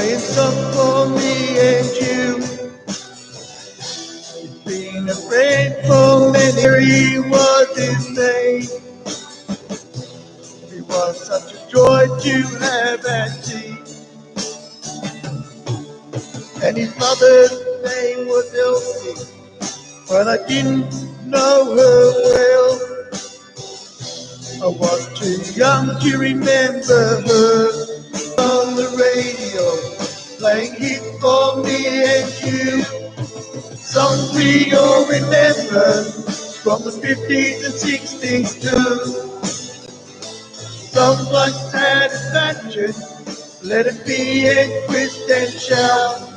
playing song for me and you. He's been a friend for many, he was his name. He was such a joy to have at tea. And his mother's name was Elsie, but I didn't know her well. I was too young to remember her. On the radio, playing hits for me and you. Songs we all remember from the 50s and 60s too. Songs like Satisfaction, Let It Be, and Twist and Shout.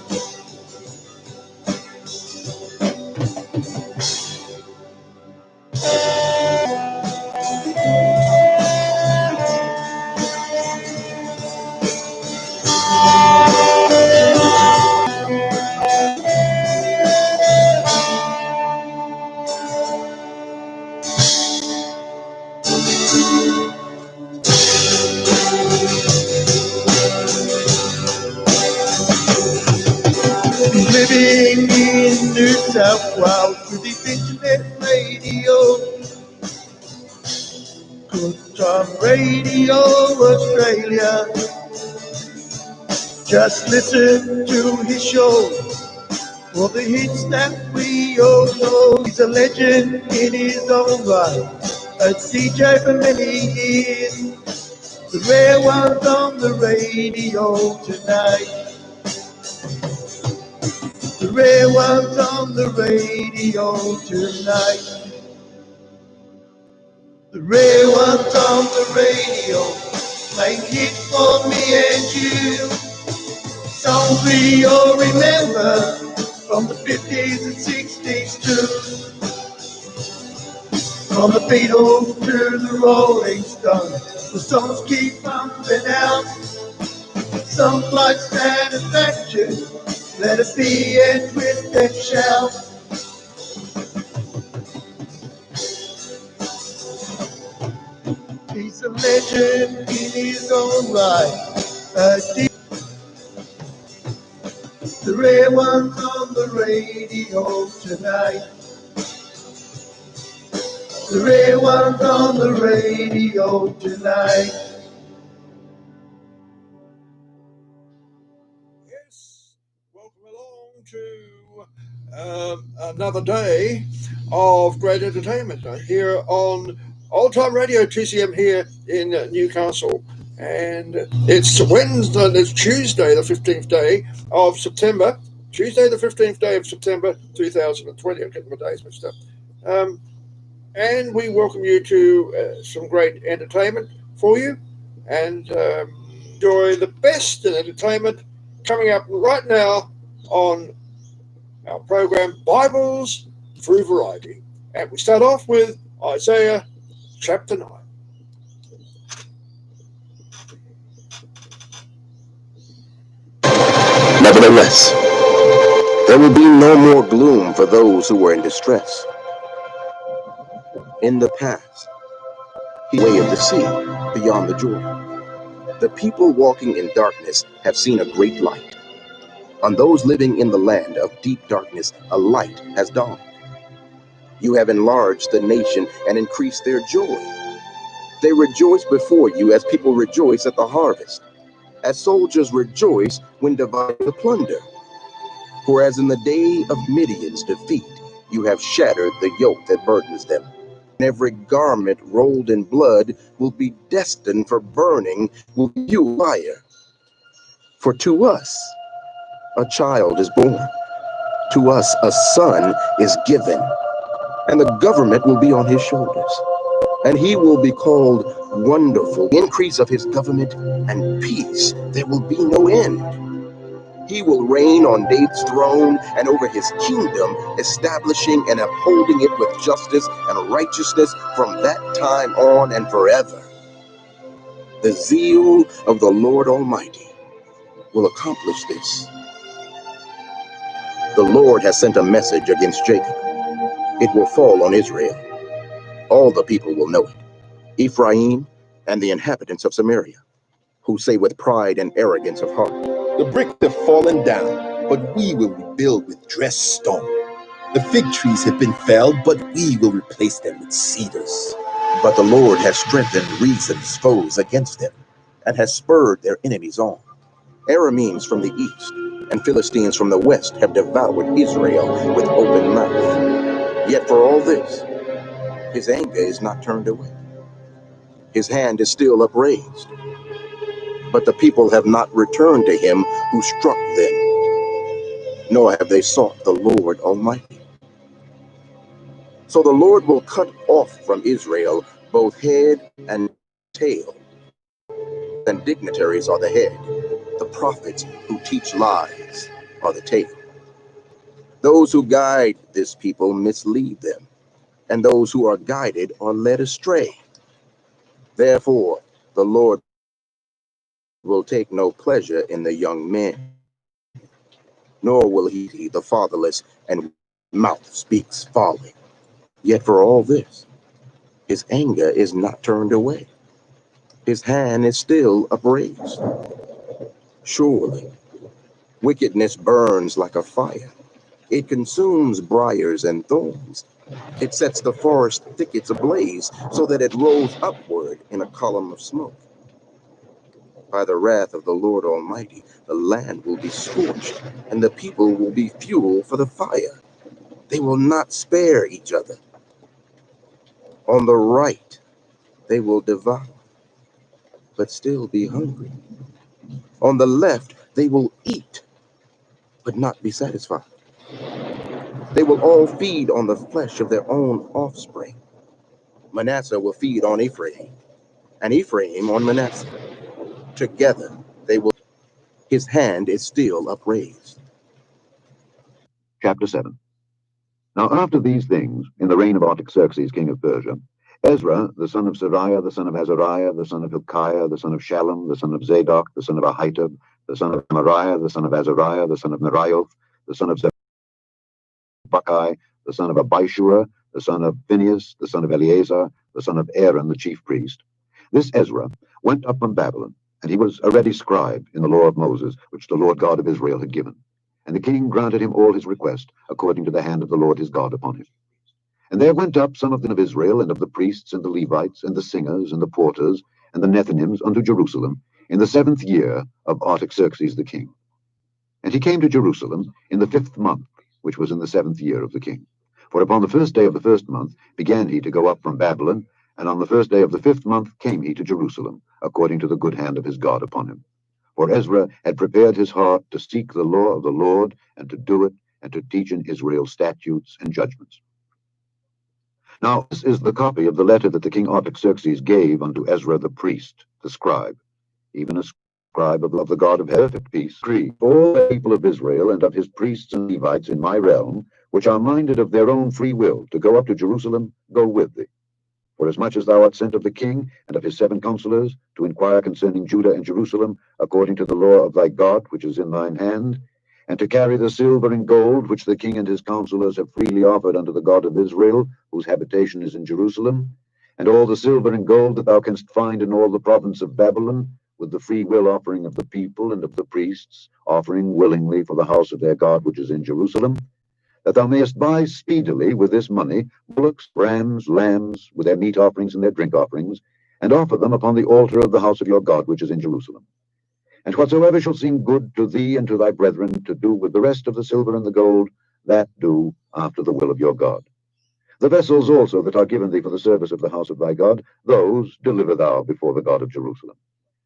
Living in New South Wales with the internet radio. Good Time Radio Australia. Just listen to his show for the hits that we all know. He's a legend in his own right, a DJ for many years. The rare ones on the radio tonight. The rare ones on the radio tonight. The rare ones on the radio, playing hits for me and you. Songs we all remember from the 50s and 60s too. From the Beatles to the Rolling Stones, the songs keep pumping out. Songs like Satisfaction, Let It Be, and Twist and Shout. He's a legend in his own right. The rare ones on the radio tonight. The rare ones on the radio tonight. Yes, welcome along to another day of great entertainment here on Old Time Radio 2CM here in Newcastle. And it's Wednesday, it's Tuesday, the 15th day of September. Tuesday, the 15th day of September 2020. I'm getting my days mixed up. And we welcome you to some great entertainment for you. And enjoy the best in entertainment coming up right now on our program, Bibles Through Variety. And we start off with Isaiah chapter 9. Nevertheless, there will be no more gloom for those who were in distress. In the past, the way of the sea beyond the Jordan. The people walking in darkness have seen a great light. On those living in the land of deep darkness, a light has dawned. You have enlarged the nation and increased their joy. They rejoice before you as people rejoice at the harvest, as soldiers rejoice when dividing the plunder. For as in the day of Midian's defeat, you have shattered the yoke that burdens them. And every garment rolled in blood will be destined for burning with you fire. For to us a child is born, to us a son is given, and the government will be on his shoulders. And he will be called Wonderful, increase of his government and peace. There will be no end. He will reign on David's throne and over his kingdom, establishing and upholding it with justice and righteousness from that time on and forever. The zeal of the Lord Almighty will accomplish this. The Lord has sent a message against Jacob. It will fall on Israel. All the people will know it. Ephraim and the inhabitants of Samaria, who say with pride and arrogance of heart, The bricks have fallen down, but we will rebuild with dressed stone. The fig trees have been felled, but we will replace them with cedars. But the Lord has strengthened Rezon's foes against them, and has spurred their enemies on. Arameans from the east and Philistines from the west have devoured Israel with open mouth. Yet for all this, his anger is not turned away. His hand is still upraised. But the people have not returned to him who struck them, nor have they sought the Lord Almighty. So the Lord will cut off from Israel both head and tail, and dignitaries are the head. The prophets who teach lies are the tail. Those who guide this people mislead them, and those who are guided are led astray. Therefore, the Lord will take no pleasure in the young men, nor will he heed the fatherless, and mouth speaks folly. Yet for all this, his anger is not turned away. His hand is still upraised. Surely, wickedness burns like a fire. It consumes briars and thorns. It sets the forest thickets ablaze, so that it rolls upward in a column of smoke. By the wrath of the Lord Almighty, the land will be scorched, and the people will be fuel for the fire. They will not spare each other. On the right, they will devour, but still be hungry. On the left, they will eat, but not be satisfied. They will all feed on the flesh of their own offspring. Manasseh will feed on Ephraim, and Ephraim on Manasseh. Together they will. His hand is still upraised. Chapter 7. Now after these things, in the reign of Artaxerxes, king of Persia, Ezra, the son of Seraiah, the son of Azariah, the son of Hilkiah, the son of Shallum, the son of Zadok, the son of Ahitub, the son of Amariah, the son of Azariah, the son of Meraioth, the son of Buckai, the son of Abishua, the son of Phinehas, the son of Eleazar, the son of Aaron, the chief priest. This Ezra went up from Babylon, and he was a ready scribe in the law of Moses, which the Lord God of Israel had given. And the king granted him all his request, according to the hand of the Lord his God upon him. And there went up some of them of Israel, and of the priests, and the Levites, and the singers, and the porters, and the Nethinims unto Jerusalem, in the 7th year of Artaxerxes the king. And he came to Jerusalem in the 5th month, which was in the 7th year of the king. For upon the 1st day of the 1st month began he to go up from Babylon, and on the 1st day of the 5th month came he to Jerusalem, according to the good hand of his God upon him. For Ezra had prepared his heart to seek the law of the Lord, and to do it, and to teach in Israel statutes and judgments. Now this is the copy of the letter that the king Artaxerxes gave unto Ezra the priest, the scribe, even a scribe of the God of perfect peace, decree all the people of Israel and of his priests and Levites in my realm, which are minded of their own free will to go up to Jerusalem, go with thee. For as much as thou art sent of the king and of his 7 counselors to inquire concerning Judah and Jerusalem, according to the law of thy God which is in thine hand, and to carry the silver and gold which the king and his counselors have freely offered unto the God of Israel, whose habitation is in Jerusalem, and all the silver and gold that thou canst find in all the province of Babylon, with the free will offering of the people and of the priests, offering willingly for the house of their God which is in Jerusalem, that thou mayest buy speedily with this money bullocks, rams, lambs, with their meat offerings and their drink offerings, and offer them upon the altar of the house of your God which is in Jerusalem. And whatsoever shall seem good to thee and to thy brethren to do with the rest of the silver and the gold, that do after the will of your God. The vessels also that are given thee for the service of the house of thy God, those deliver thou before the God of Jerusalem.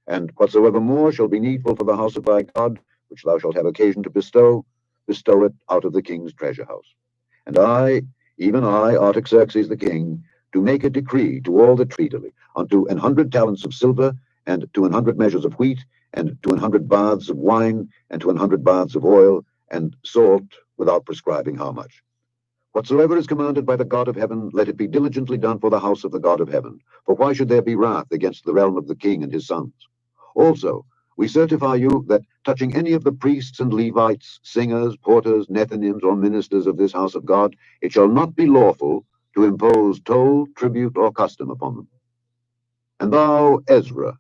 And whatsoever more shall be needful for the house of thy God, which thou shalt have occasion to bestow, bestow it out of the king's treasure house. And I, even I, Artaxerxes the king, do make a decree to all that speedily, unto 100 talents of silver, and to 100 measures of wheat, and to 100 baths of wine, and to 100 baths of oil, and salt, without prescribing how much. Whatsoever is commanded by the God of heaven, let it be diligently done for the house of the God of heaven. For why should there be wrath against the realm of the king and his sons? Also, we certify you that touching any of the priests and Levites, singers, porters, Nethinims, or ministers of this house of God, it shall not be lawful to impose toll, tribute, or custom upon them. And thou, Ezra,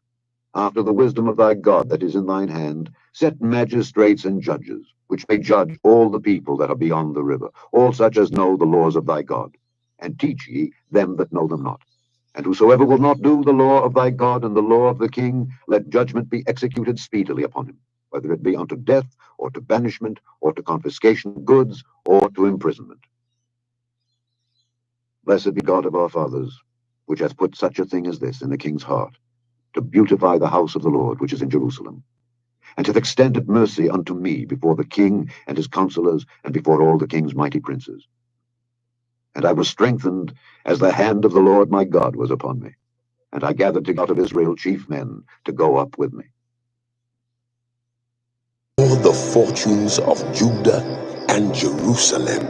after the wisdom of thy God that is in thine hand, set magistrates and judges, which may judge all the people that are beyond the river, all such as know the laws of thy God. And teach ye them that know them not. And whosoever will not do the law of thy God and the law of the king, let judgment be executed speedily upon him, whether it be unto death, or to banishment, or to confiscation of goods, or to imprisonment. Blessed be God of our fathers, which hath put such a thing as this in the king's heart, to beautify the house of the Lord which is in Jerusalem, and hath extended mercy unto me before the king and his counselors, and before all the king's mighty princes. And I was strengthened as the hand of the Lord my God was upon me, and I gathered together out of Israel chief men to go up with me. All the fortunes of Judah and Jerusalem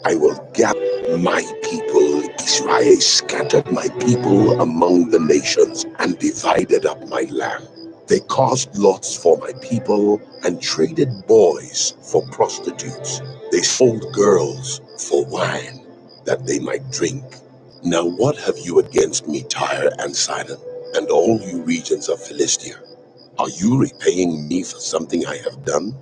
I will gather. My people Israel scattered my people among the nations and divided up my land. They cast lots for my people and traded boys for prostitutes. They sold girls for wine that they might drink. Now what have you against me, Tyre and Sidon, and all you regions of Philistia? Are you repaying me for something I have done?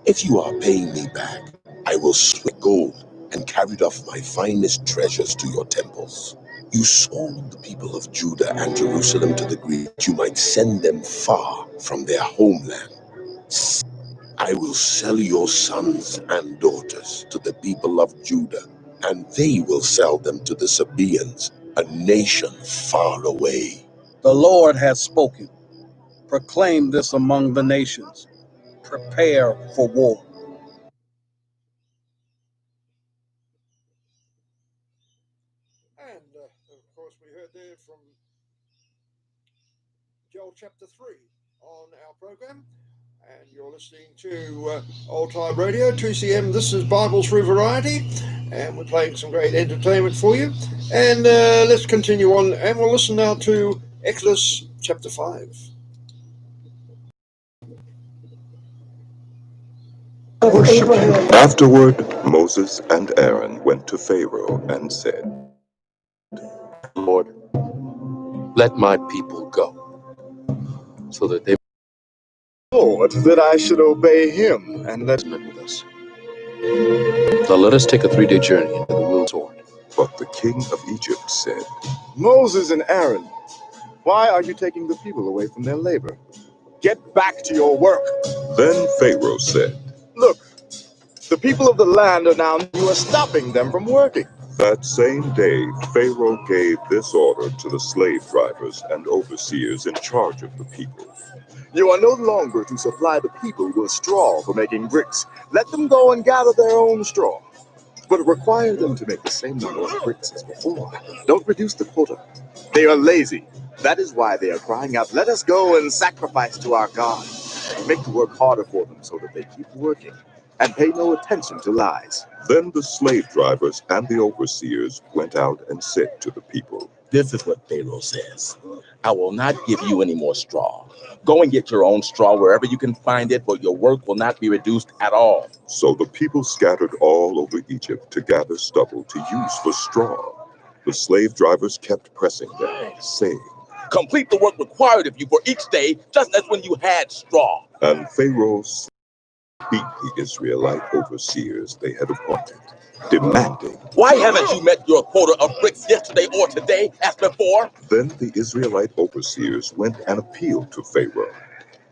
If you are paying me back, I will sweat gold and carried off my finest treasures to your temples. You sold the people of Judah and Jerusalem to the Greeks that you might send them far from their homeland. I will sell your sons and daughters to the people of Judah, and they will sell them to the Sabaeans, a nation far away. The Lord has spoken. Proclaim this among the nations. Prepare for war. And of course, we heard there from Joel chapter 3 on our program. And you're listening to Old Time Radio, 2CM. This is Bible Through Variety. And we're playing some great entertainment for you. And let's continue on. And we'll listen now to Exodus chapter 5. Afterward, Moses and Aaron went to Pharaoh and said, Lord, let my people go, so that they Lord, that I should obey him, and let met with us. Now let us take a 3-day journey into the wilderness. But the king of Egypt said, Moses and Aaron, why are you taking the people away from their labor? Get back to your work. Then Pharaoh said, Look, the people of the land are now, you are stopping them from working. That same day, Pharaoh gave this order to the slave drivers and overseers in charge of the people. You are no longer to supply the people with straw for making bricks. Let them go and gather their own straw, but require them to make the same number of bricks as before. Don't reduce the quota. They are lazy. That is why they are crying out, let us go and sacrifice to our God. Make the work harder for them so that they keep working and pay no attention to lies. Then the slave drivers and the overseers went out and said to the people, This is what Pharaoh says. I will not give you any more straw. Go and get your own straw wherever you can find it, but your work will not be reduced at all. So the people scattered all over Egypt to gather stubble to use for straw. The slave drivers kept pressing them, saying, Complete the work required of you for each day, just as when you had straw. And Pharaoh beat the Israelite overseers they had appointed, demanding, Why haven't you met your quota of bricks yesterday or today as before? Then the Israelite overseers went and appealed to Pharaoh.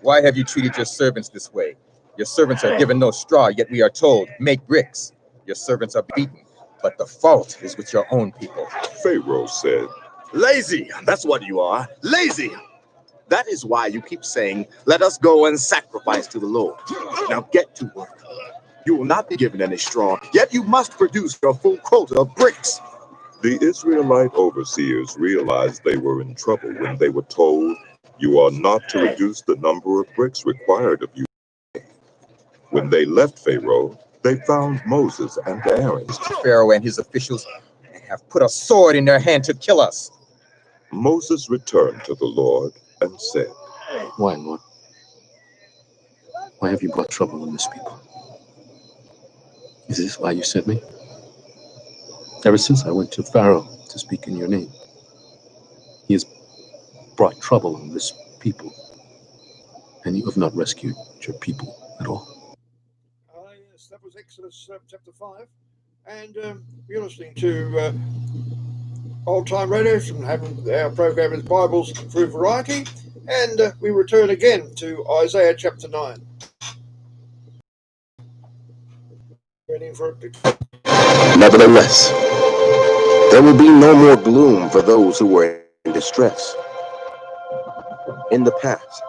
Why have you treated your servants this way? Your servants are given no straw, yet we are told, make bricks. Your servants are beaten, but the fault is with your own people. Pharaoh said, Lazy, that's what you are, lazy. That is why you keep saying, let us go and sacrifice to the Lord. Now get to work. You will not be given any straw, yet you must produce your full quota of bricks. The Israelite overseers realized they were in trouble when they were told, you are not to reduce the number of bricks required of you. When they left Pharaoh, they found Moses and Aaron. Pharaoh and his officials have put a sword in their hand to kill us. Moses returned to the Lord and said, Why, Lord? Why have you brought trouble on this people? Is this why you sent me? Ever since I went to Pharaoh to speak in your name, he has brought trouble on this people. and you have not rescued your people at all. Yes, that was Exodus chapter 5. And you're listening to Old Time Radio, and having our program is Bibles Through Variety. And we return again to Isaiah chapter 9. Waiting for it to... Nevertheless, there will be no more gloom for those who were in distress. In the past,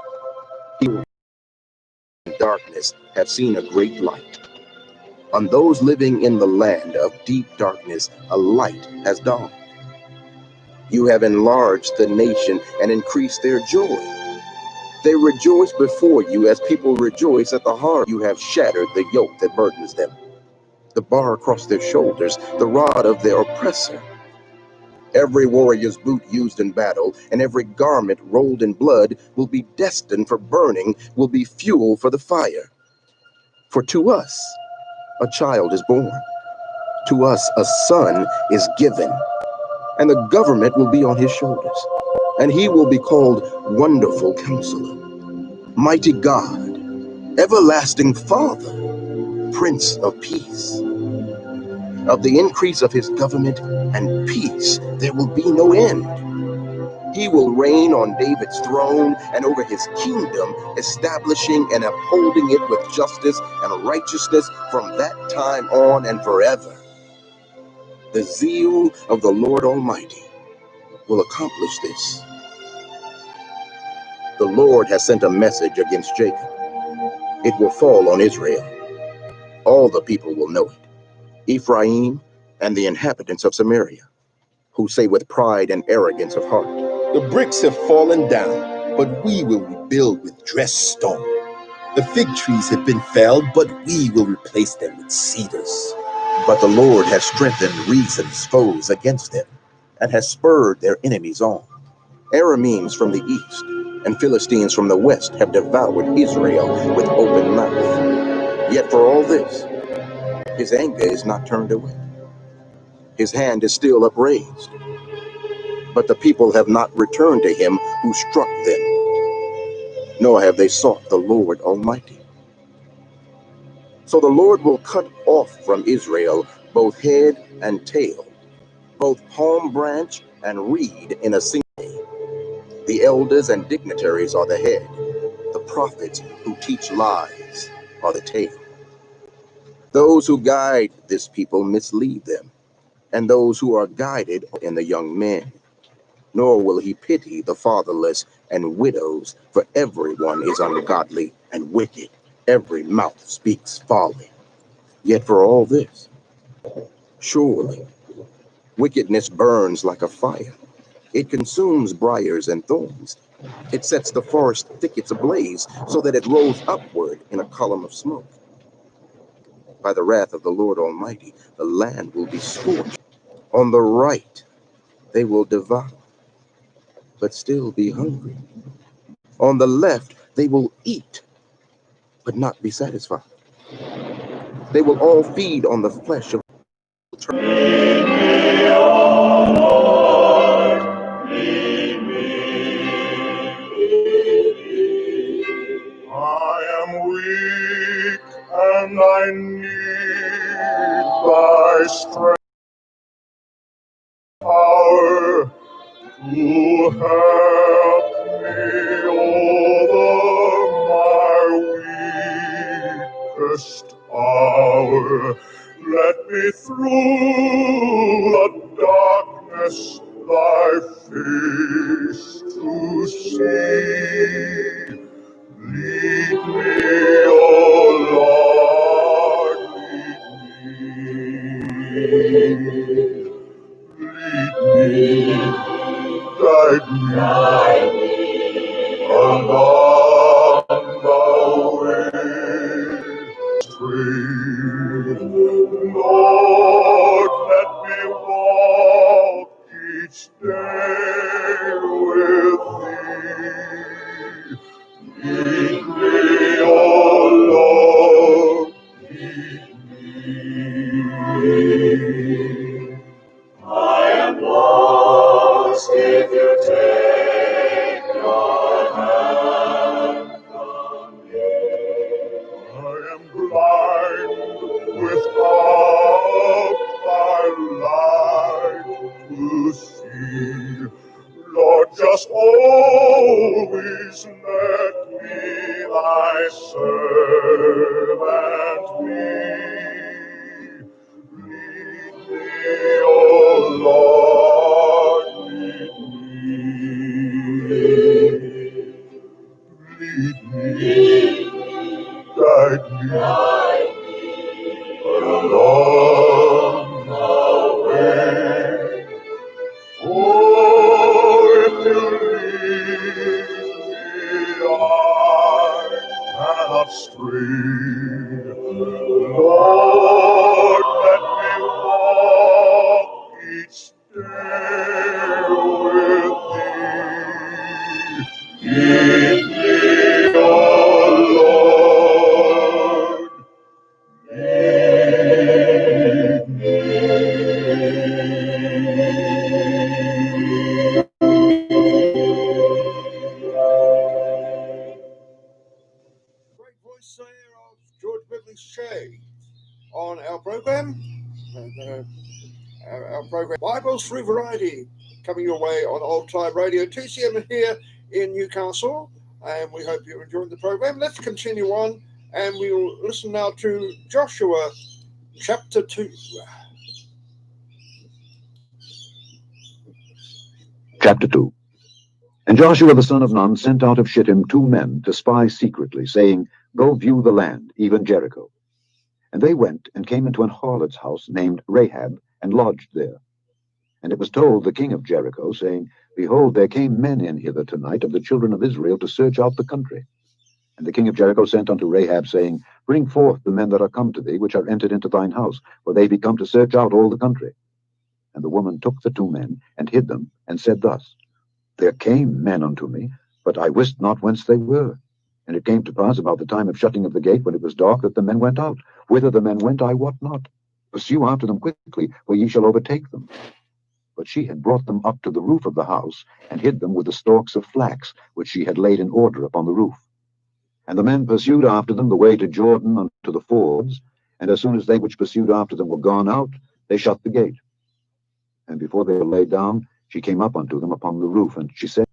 people in darkness have seen a great light. On those living in the land of deep darkness, a light has dawned. You have enlarged the nation and increased their joy. They rejoice before you as people rejoice at the harm. You have shattered the yoke that burdens them, the bar across their shoulders, the rod of their oppressor. Every warrior's boot used in battle and every garment rolled in blood will be destined for burning, will be fuel for the fire. For to us a child is born, to us a son is given, and the government will be on his shoulders, and he will be called Wonderful Counselor, Mighty God, Everlasting Father, Prince of Peace. Of the increase of his government and peace there will be no end. He will reign on David's throne and over his kingdom, establishing and upholding it with justice and righteousness from that time on and forever. The zeal of the Lord Almighty will accomplish this. The Lord has sent a message against Jacob. It will fall on Israel. All the people will know it. Ephraim and the inhabitants of Samaria, who say with pride and arrogance of heart, The bricks have fallen down, but we will rebuild with dressed stone. The fig trees have been felled, but we will replace them with cedars. but the Lord has strengthened Rezon's foes against them, and has spurred their enemies on. Arameans from the east and Philistines from the west have devoured Israel with open mouth. Yet for all this, his anger is not turned away. His hand is still upraised. But the people have not returned to him who struck them, nor have they sought the Lord Almighty. So the Lord will cut off from Israel both head and tail, both palm branch and reed in a single day. The elders and dignitaries are the head. The prophets who teach lies are the tail. Those who guide this people mislead them, and those who are guided are in the young men. Nor will he pity the fatherless and widows, for everyone is ungodly and wicked. Every mouth speaks folly. Yet for all this, surely wickedness burns like a fire. It consumes briars and thorns. It sets the forest thickets ablaze, so that it rolls upward in a column of smoke. By the wrath of the Lord Almighty, the land will be scorched. On the right, they will devour, but still be hungry. On the left, they will eat, but not be satisfied. They will all feed on the flesh of I am weak and I need thy strength, power to help me over my weakest hour. Let me through the darkness thy face to see. Lead me, O Lord, lead me, guide me along the way. Lord, let me walk each day with thee. Lead me, O thy servant be. Lead me, O Lord, lead me, guide me along the way. Oh, if you lead me, I cannot stray. Lord, let me walk each day with thee. Lead me, O Lord, lead me. Great voice there of George Beverly Shea on our program. Our program Bibles Through Variety, coming your way on Old Time Radio, TCM here in Newcastle, and we hope you're enjoying the program. Let's continue on, and we'll listen now to Joshua chapter 2. Chapter 2. And Joshua the son of Nun sent out of Shittim 2 men to spy secretly, saying, Go view the land, even Jericho. And they went and came into an harlot's house named Rahab, and lodged there. And it was told the king of Jericho, saying, Behold, there came men in hither tonight of the children of Israel to search out the country. And the king of Jericho sent unto Rahab, saying, Bring forth the men that are come to thee, which are entered into thine house, for they be come to search out all the country. And the woman took the 2 men, and hid them, and said thus, There came men unto me, but I wist not whence they were. And it came to pass about the time of shutting of the gate, when it was dark, that the men went out. Whither the men went, I wot not. Pursue after them quickly, for ye shall overtake them. But she had brought them up to the roof of the house, and hid them with the stalks of flax, which she had laid in order upon the roof. And the men pursued after them the way to Jordan unto the fords, and as soon as they which pursued after them were gone out, they shut the gate. And before they were laid down, she came up unto them upon the roof, and she said,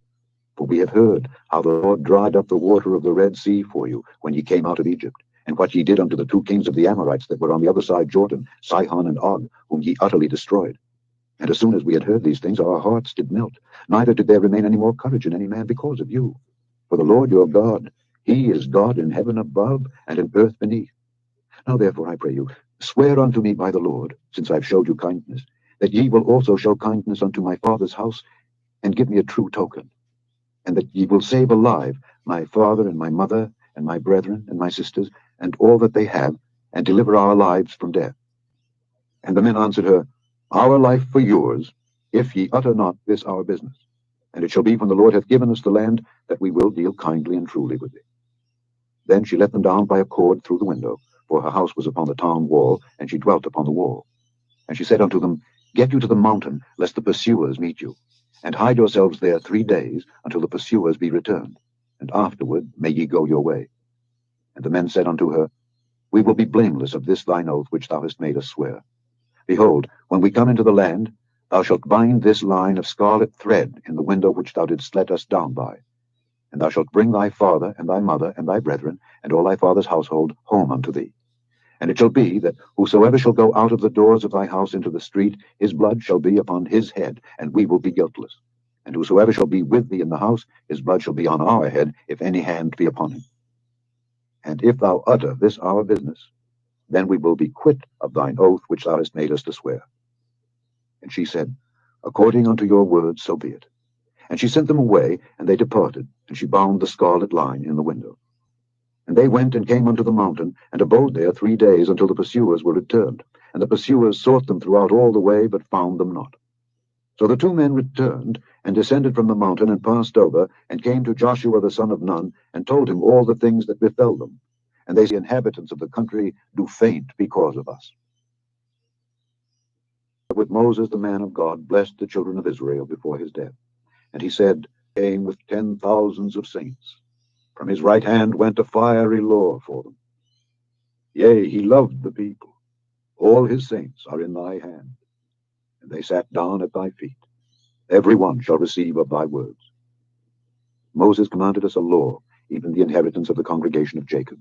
For we have heard how the Lord dried up the water of the Red Sea for you, when ye came out of Egypt, and what ye did unto the 2 kings of the Amorites that were on the other side Jordan, Sihon and Og, whom ye utterly destroyed. And as soon as we had heard these things, our hearts did melt, neither did there remain any more courage in any man because of you. For the Lord your God, he is God in heaven above, and in earth beneath. Now therefore I pray you, swear unto me by the Lord, since I have showed you kindness, that ye will also show kindness unto my father's house, and give me a true token, and that ye will save alive my father and my mother and my brethren and my sisters, and all that they have, and deliver our lives from death. And the men answered her, Our life for yours, if ye utter not this our business. And it shall be when the Lord hath given us the land, that we will deal kindly and truly with thee. Then she let them down by a cord through the window, for her house was upon the town wall, and she dwelt upon the wall. And she said unto them, Get you to the mountain, lest the pursuers meet you, and hide yourselves there 3 days, until the pursuers be returned, and afterward may ye go your way. And the men said unto her, We will be blameless of this thine oath which thou hast made us swear. Behold, when we come into the land, thou shalt bind this line of scarlet thread in the window which thou didst let us down by. And thou shalt bring thy father and thy mother and thy brethren and all thy father's household home unto thee. And it shall be that whosoever shall go out of the doors of thy house into the street, his blood shall be upon his head, and we will be guiltless. And whosoever shall be with thee in the house, his blood shall be on our head, if any hand be upon him. And if thou utter this our business, then we will be quit of thine oath which thou hast made us to swear. And she said, According unto your words, so be it. And she sent them away, and they departed, and she bound the scarlet line in the window. And they went and came unto the mountain, and abode there 3 days, until the pursuers were returned. And the pursuers sought them throughout all the way, but found them not. So the 2 men returned, and descended from the mountain, and passed over, and came to Joshua the son of Nun, and told him all the things that befell them. And they, the inhabitants of the country, do faint because of us. With Moses the man of God blessed the children of Israel before his death. And he said, Came with 10,000s of saints. From his right hand went a fiery law for them. Yea, he loved the people. All his saints are in thy hand. And they sat down at thy feet. Every one shall receive of thy words. Moses commanded us a law, even the inheritance of the congregation of Jacob.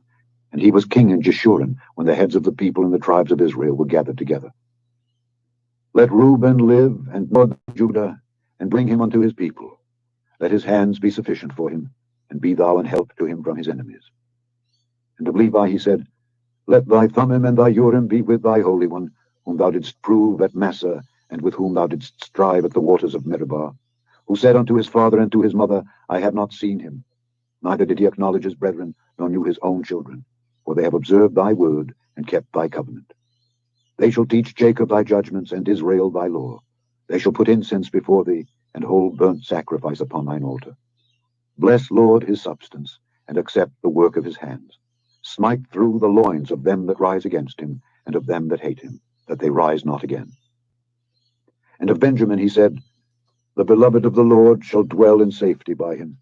And he was king in Jeshurun when the heads of the people and the tribes of Israel were gathered together. Let Reuben live, and northern Judah, and bring him unto his people. Let his hands be sufficient for him, and be thou an help to him from his enemies. And of Levi he said, Let thy Thummim and thy Urim be with thy Holy One, whom thou didst prove at Massa, and with whom thou didst strive at the waters of Meribah, who said unto his father and to his mother, I have not seen him. Neither did he acknowledge his brethren, nor knew his own children, for they have observed thy word, and kept thy covenant. They shall teach Jacob thy judgments, and Israel thy law. They shall put incense before thee, and hold burnt sacrifice upon thine altar. Bless, Lord, his substance, and accept the work of his hands. Smite through the loins of them that rise against him, and of them that hate him, that they rise not again. And of Benjamin he said, The beloved of the Lord shall dwell in safety by him,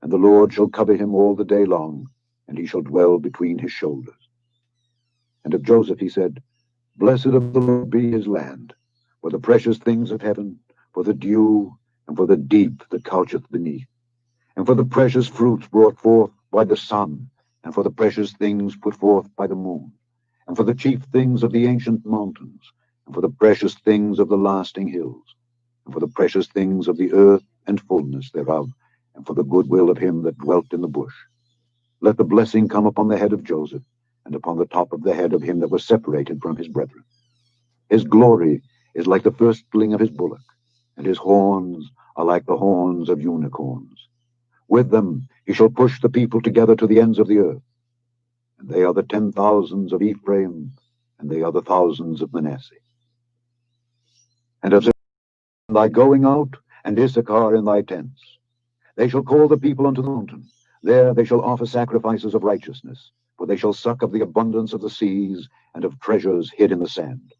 and the Lord shall cover him all the day long, and he shall dwell between his shoulders. And of Joseph he said, Blessed of the Lord be his land, for the precious things of heaven, for the dew, and for the deep that coucheth beneath, and for the precious fruits brought forth by the sun, and for the precious things put forth by the moon, and for the chief things of the ancient mountains, and for the precious things of the lasting hills, and for the precious things of the earth and fullness thereof, and for the goodwill of him that dwelt in the bush. Let the blessing come upon the head of Joseph, and upon the top of the head of him that was separated from his brethren. His glory is like the firstling of his bullock, and his horns are like the horns of unicorns. With them he shall push the people together to the ends of the earth. And they are the 10,000s of Ephraim, and they are the thousands of Manasseh. And of thy going out, and Issachar in thy tents. They shall call the people unto the mountain. There they shall offer sacrifices of righteousness, for they shall suck of the abundance of the seas, and of treasures hid in the sand.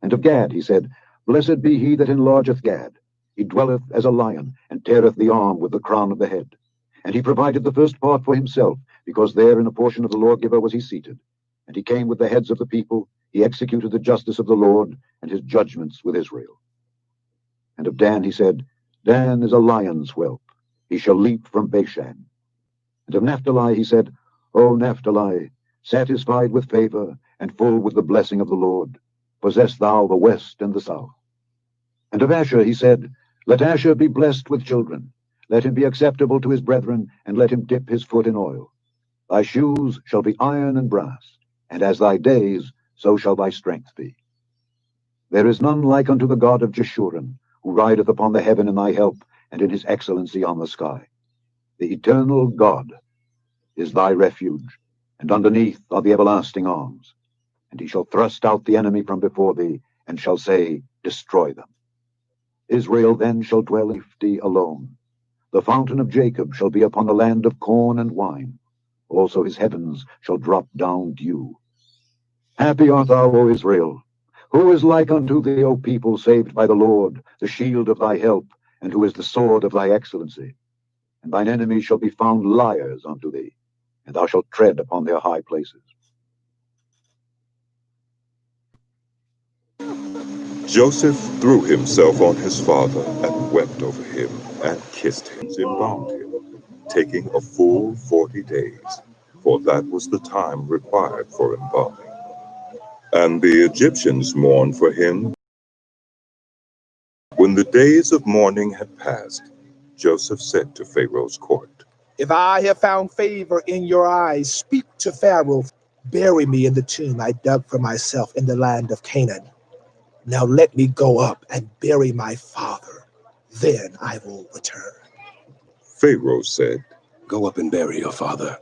And of Gad he said, Blessed be he that enlargeth Gad. He dwelleth as a lion, and teareth the arm with the crown of the head. And he provided the first part for himself, because there in a portion of the lawgiver was he seated. And he came with the heads of the people, he executed the justice of the Lord, and his judgments with Israel. And of Dan he said, Dan is a lion's whelp, he shall leap from Bashan. And of Naphtali he said, O Naphtali, satisfied with favor, and full with the blessing of the Lord, possess thou the west and the south. And of Asher he said, Let Asher be blessed with children, let him be acceptable to his brethren, and let him dip his foot in oil. Thy shoes shall be iron and brass, and as thy days, so shall thy strength be. There is none like unto the God of Jeshurun, who rideth upon the heaven in thy help, and in his excellency on the sky. The eternal God is thy refuge, and underneath are the everlasting arms. And he shall thrust out the enemy from before thee, and shall say, Destroy them. Israel then shall dwell in safety alone. The fountain of Jacob shall be upon the land of corn and wine. Also his heavens shall drop down dew. Happy art thou, O Israel! Who is like unto thee, O people saved by the Lord, the shield of thy help, and who is the sword of thy excellency? And thine enemies shall be found liars unto thee, and thou shalt tread upon their high places. Joseph threw himself on his father and wept over him and kissed him, embalmed him, taking a full 40 days, for that was the time required for embalming. And the Egyptians mourned for him. When the days of mourning had passed, Joseph said to Pharaoh's court, If I have found favor in your eyes, speak to Pharaoh. Bury me in the tomb I dug for myself in the land of Canaan. Now let me go up and bury my father. Then I will return. Pharaoh said, Go up and bury your father,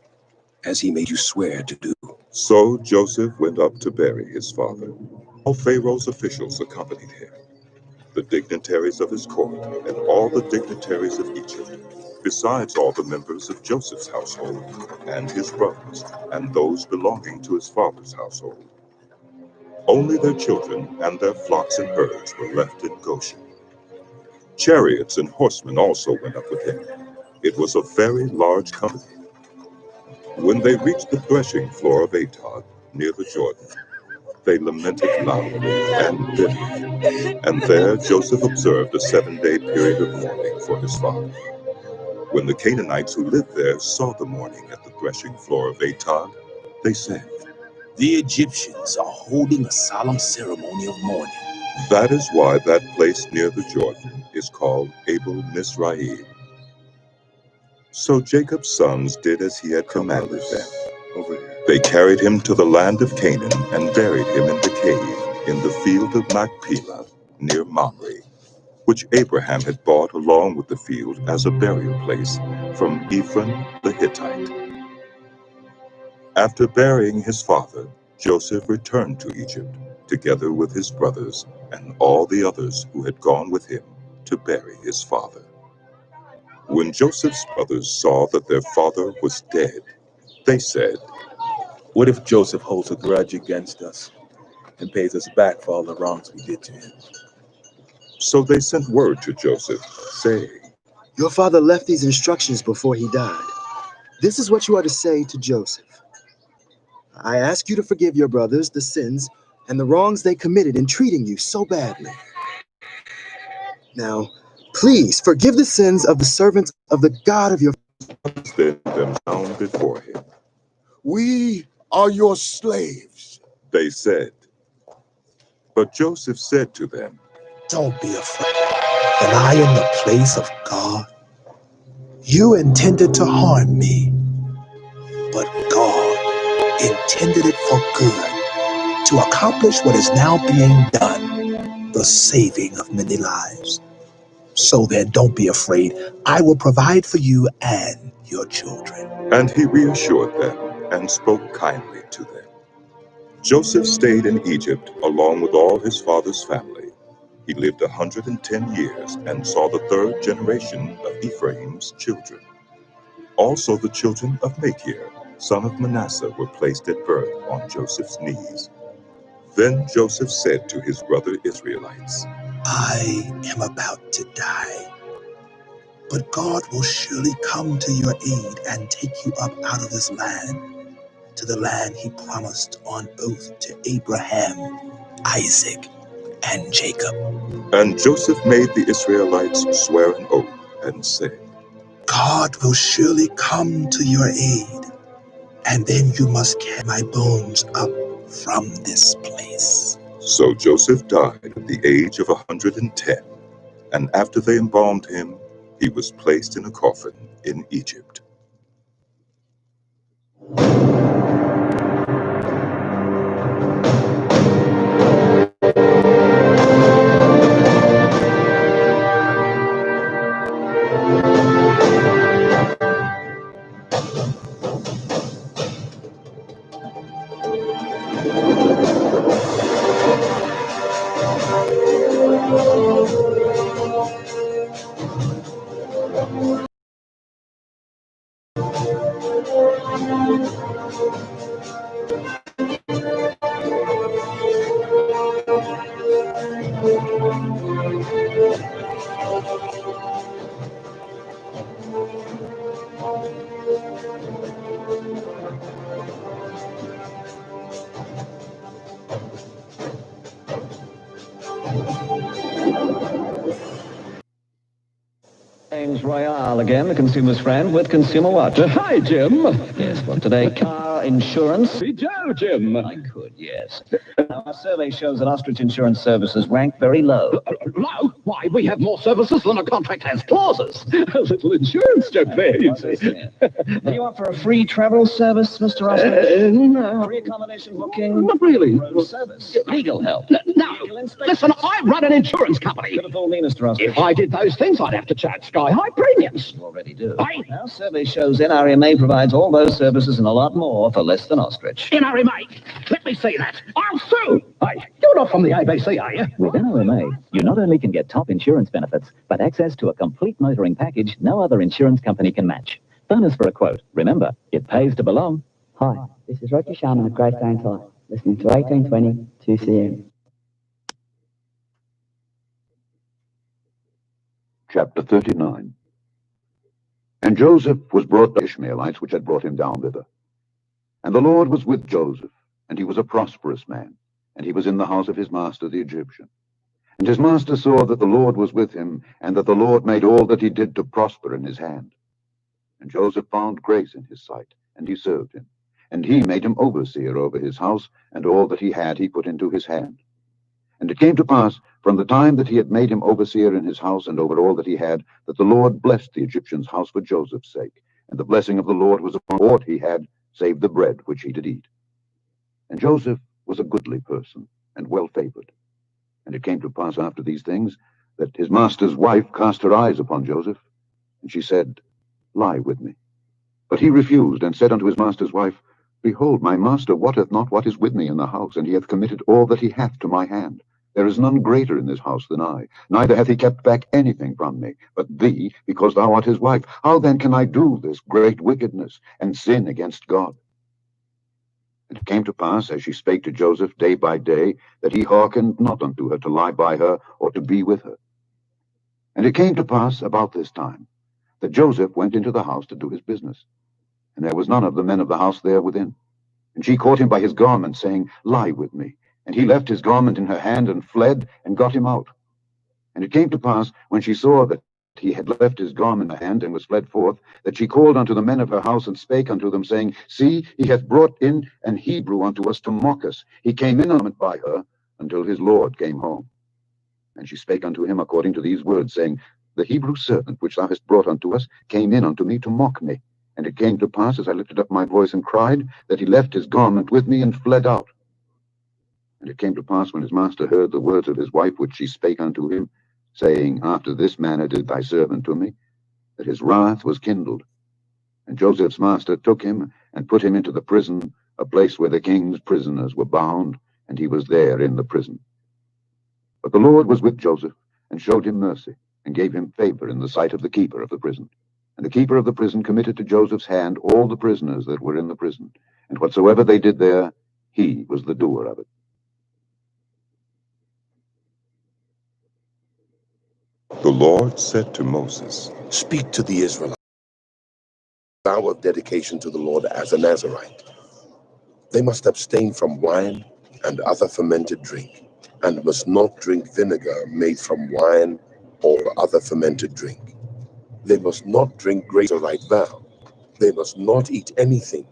as he made you swear to do. So Joseph went up to bury his father. All Pharaoh's officials accompanied him, the dignitaries of his court, and all the dignitaries of Egypt, besides all the members of Joseph's household, and his brothers, and those belonging to his father's household. Only their children and their flocks and herds were left in Goshen. Chariots and horsemen also went up with him. It was a very large company. When they reached the threshing floor of Atad, near the Jordan, they lamented loudly and bitterly. And there Joseph observed a 7-day period of mourning for his father. When the Canaanites who lived there saw the mourning at the threshing floor of Atad, they said, The Egyptians are holding a solemn ceremony of mourning. That is why that place near the Jordan is called Abel Mizraim. So Jacob's sons did as he had commanded them. They carried him to the land of Canaan and buried him in the cave in the field of Machpelah near Mamre, which Abraham had bought along with the field as a burial place from Ephron the Hittite. After burying his father, Joseph returned to Egypt, together with his brothers and all the others who had gone with him to bury his father. When Joseph's brothers saw that their father was dead, they said, What if Joseph holds a grudge against us and pays us back for all the wrongs we did to him? So they sent word to Joseph, saying, Your father left these instructions before he died. This is what you are to say to Joseph. I ask you to forgive your brothers the sins and the wrongs they committed in treating you so badly. Now, please forgive the sins of the servants of the God of your fathers. Then them down before him. We are your slaves, they said. But Joseph said to them, Don't be afraid. Am I in the place of God? You intended to harm me, but God intended it for good, to accomplish what is now being done, the saving of many lives. So then, don't be afraid. I will provide for you and your children. And he reassured them and spoke kindly to them. Joseph stayed in Egypt along with all his father's family. He lived 110 years and saw the third generation of Ephraim's children. Also the children of Machir, son of Manasseh, were placed at birth on Joseph's knees. Then Joseph said to his brother Israelites, I am about to die, but God will surely come to your aid and take you up out of this land, to the land he promised on oath to Abraham, Isaac, and Jacob. And Joseph made the Israelites swear an oath and said, God will surely come to your aid, and then you must carry my bones up from this place. So Joseph died at the age of 110, and after they embalmed him, he was placed in a coffin in Egypt. James Royale again, the consumer's friend with Consumer Watch. Hi, Jim. Yes, what today? Car insurance? See Joe, Jim. I could, yes. Now, our survey shows that Ostrich Insurance Services rank very low. Low? Why, we have more services than a contract has clauses. A little insurance joke there, you see. Do you offer a free travel service, Mr. Ostrich? No. Free accommodation booking? Not really. Road service? Legal help? No. Listen, I run an insurance company. Could have told me, Mr. Ostrich. If I did those things, I'd have to charge sky-high premiums. You already do. Our survey shows NRMA provides all those services and a lot more for less than Ostrich. NRMA? Let me see that. I'll sue. Hey, you're not from the ABC, are you? With NRMA, you not only can get top insurance benefits, but access to a complete motoring package no other insurance company can match. Phone us for a quote. Remember, it pays to belong. Hi, this is Roger Sharman at Greystone Tyre, listening to 1820 2CM. Chapter 39. And Joseph was brought to Ishmaelites, which had brought him down thither. And the Lord was with Joseph, and he was a prosperous man, and he was in the house of his master the Egyptian. And his master saw that the Lord was with him, and that the Lord made all that he did to prosper in his hand. And Joseph found grace in his sight, and he served him. And he made him overseer over his house, and all that he had he put into his hand. And it came to pass, from the time that he had made him overseer in his house and over all that he had, that the Lord blessed the Egyptian's house for Joseph's sake. And the blessing of the Lord was upon aught he had, save the bread which he did eat. And Joseph was a goodly person, and well favored. And it came to pass after these things, that his master's wife cast her eyes upon Joseph, and she said, Lie with me. But he refused, and said unto his master's wife, Behold, my master wotteth not what is with me in the house, and he hath committed all that he hath to my hand. There is none greater in this house than I, neither hath he kept back anything from me, but thee, because thou art his wife. How then can I do this great wickedness, and sin against God? And it came to pass, as she spake to Joseph day by day, that he hearkened not unto her to lie by her, or to be with her. And it came to pass about this time, that Joseph went into the house to do his business. And there was none of the men of the house there within. And she caught him by his garment, saying, Lie with me. And he left his garment in her hand, and fled, and got him out. And it came to pass, when she saw that he had left his garment in her hand, and was fled forth, that she called unto the men of her house, and spake unto them, saying, See, he hath brought in an Hebrew unto us to mock us. He came in by her, until his Lord came home. And she spake unto him according to these words, saying, The Hebrew servant which thou hast brought unto us came in unto me to mock me. And it came to pass, as I lifted up my voice and cried, that he left his garment with me and fled out. And it came to pass, when his master heard the words of his wife which she spake unto him, saying, After this manner did thy servant to me, that his wrath was kindled. And Joseph's master took him, and put him into the prison, a place where the king's prisoners were bound, and he was there in the prison. But the Lord was with Joseph, and showed him mercy, and gave him favor in the sight of the keeper of the prison. And the keeper of the prison committed to Joseph's hand all the prisoners that were in the prison, and whatsoever they did there, he was the doer of it. The Lord said to Moses, Speak to the Israelites, vow of dedication to the Lord as a Nazirite. They must abstain from wine and other fermented drink, and must not drink vinegar made from wine or other fermented drink. They must not drink Nazirite vow. They must not eat anything,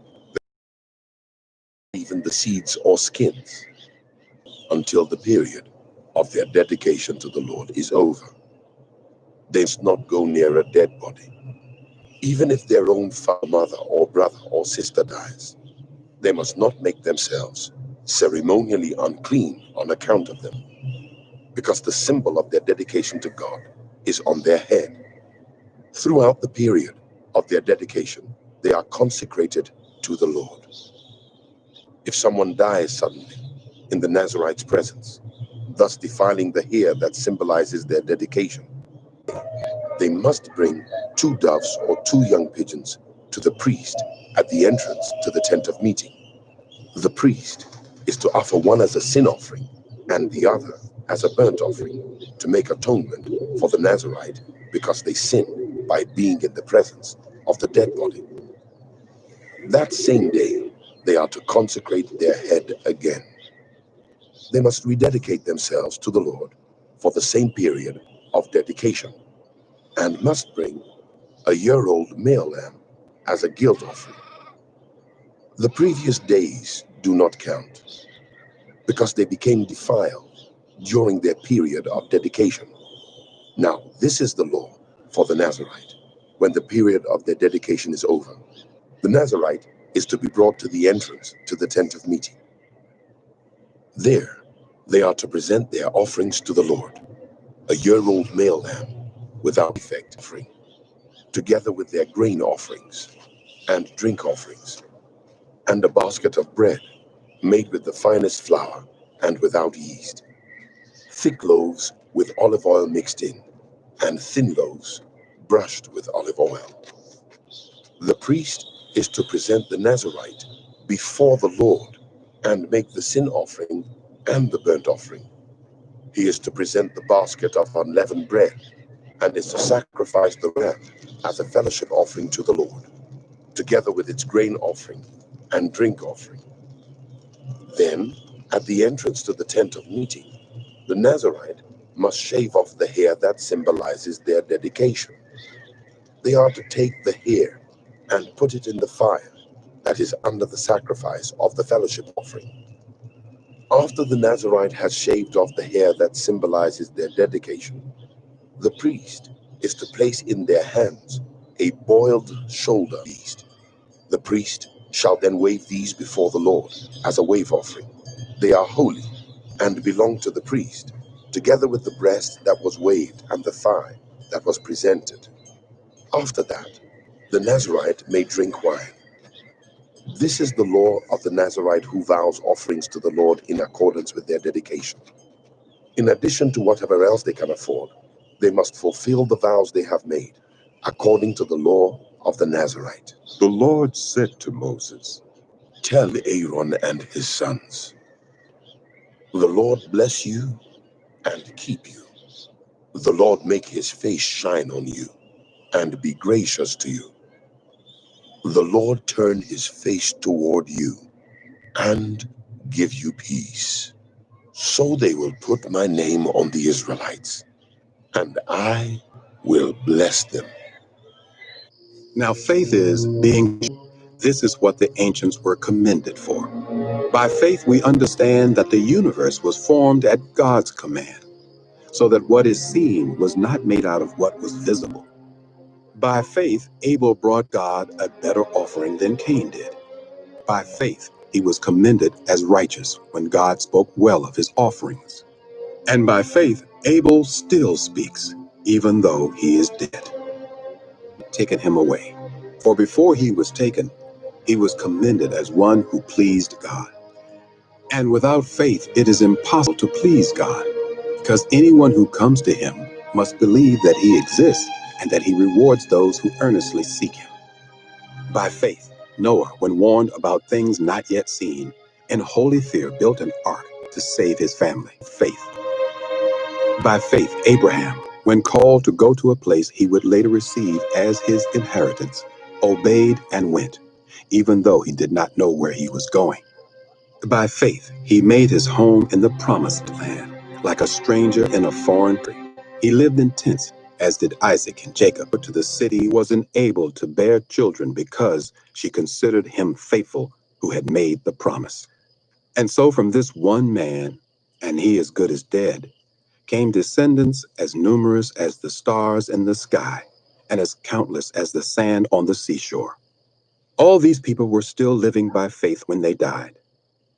even the seeds or skins, until the period of their dedication to the Lord is over. They must not go near a dead body, even if their own father, mother, or brother or sister dies. They must not make themselves ceremonially unclean on account of them, because the symbol of their dedication to God is on their head. Throughout the period of their dedication, they are consecrated to the Lord. If someone dies suddenly in the Nazirite's presence, thus defiling the hair that symbolizes their dedication, they must bring 2 doves or 2 young pigeons to the priest at the entrance to the tent of meeting. The priest is to offer one as a sin offering and the other as a burnt offering to make atonement for the Nazirite, because they sin by being in the presence of the dead body. That same day, they are to consecrate their head again. They must rededicate themselves to the Lord for the same period of dedication, and must bring a year-old male lamb as a guilt offering. The previous days do not count, because they became defiled during their period of dedication. Now, this is the law for the Nazirite. When the period of their dedication is over, the Nazirite is to be brought to the entrance to the tent of meeting. There, they are to present their offerings to the Lord, a year-old male lamb without defect offering, together with their grain offerings and drink offerings, and a basket of bread made with the finest flour and without yeast, thick loaves with olive oil mixed in, and thin loaves brushed with olive oil. The priest is to present the Nazirite before the Lord and make the sin offering and the burnt offering. He is to present the basket of unleavened bread, and is to sacrifice the ram as a fellowship offering to the Lord, together with its grain offering and drink offering. Then, at the entrance to the tent of meeting, the Nazirite must shave off the hair that symbolizes their dedication. They are to take the hair and put it in the fire that is under the sacrifice of the fellowship offering. After the Nazirite has shaved off the hair that symbolizes their dedication, the priest is to place in their hands a boiled shoulder beast. The priest shall then wave these before the Lord as a wave offering. They are holy and belong to the priest, together with the breast that was waved and the thigh that was presented. After that, the Nazirite may drink wine. This is the law of the Nazirite who vows offerings to the Lord in accordance with their dedication. In addition to whatever else they can afford, they must fulfill the vows they have made, according to the law of the Nazirite. The Lord said to Moses, Tell Aaron and his sons, the Lord bless you and keep you. The Lord make his face shine on you and be gracious to you. The Lord turn his face toward you and give you peace. So they will put my name on the Israelites, and I will bless them. Now, faith is being. This is what the ancients were commended for. By faith, we understand that the universe was formed at God's command, so that what is seen was not made out of what was visible. By faith, Abel brought God a better offering than Cain did. By faith, he was commended as righteous when God spoke well of his offerings. And by faith, Abel still speaks, even though he is dead. Taken him away. For before he was taken, he was commended as one who pleased God. And without faith, it is impossible to please God, because anyone who comes to him must believe that he exists and that he rewards those who earnestly seek him. By faith, Noah, when warned about things not yet seen, in holy fear built an ark to save his family. Faith. By faith, Abraham, when called to go to a place he would later receive as his inheritance, obeyed and went, even though he did not know where he was going. By faith, he made his home in the promised land, like a stranger in a foreign country. He lived in tents, as did Isaac and Jacob, but to the city wasn't able to bear children because she considered him faithful who had made the promise. And so from this one man, and he as good as dead, came descendants as numerous as the stars in the sky, and as countless as the sand on the seashore. All these people were still living by faith when they died.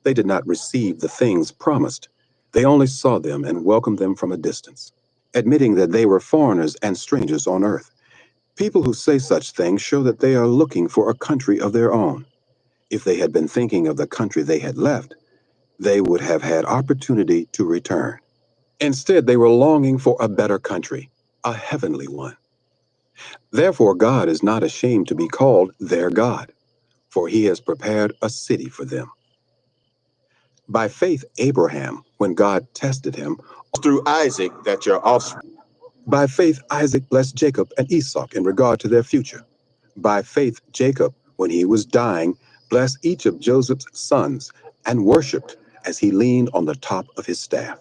They did not receive the things promised. They only saw them and welcomed them from a distance, admitting that they were foreigners and strangers on earth. People who say such things show that they are looking for a country of their own. If they had been thinking of the country they had left, they would have had opportunity to return. Instead, they were longing for a better country, a heavenly one. Therefore, God is not ashamed to be called their God, for he has prepared a city for them. By faith, Abraham, when God tested him, Through Isaac that your offspring. by faith, Isaac blessed Jacob and Esau in regard to their future. By faith, Jacob, when he was dying, blessed each of Joseph's sons and worshiped as he leaned on the top of his staff.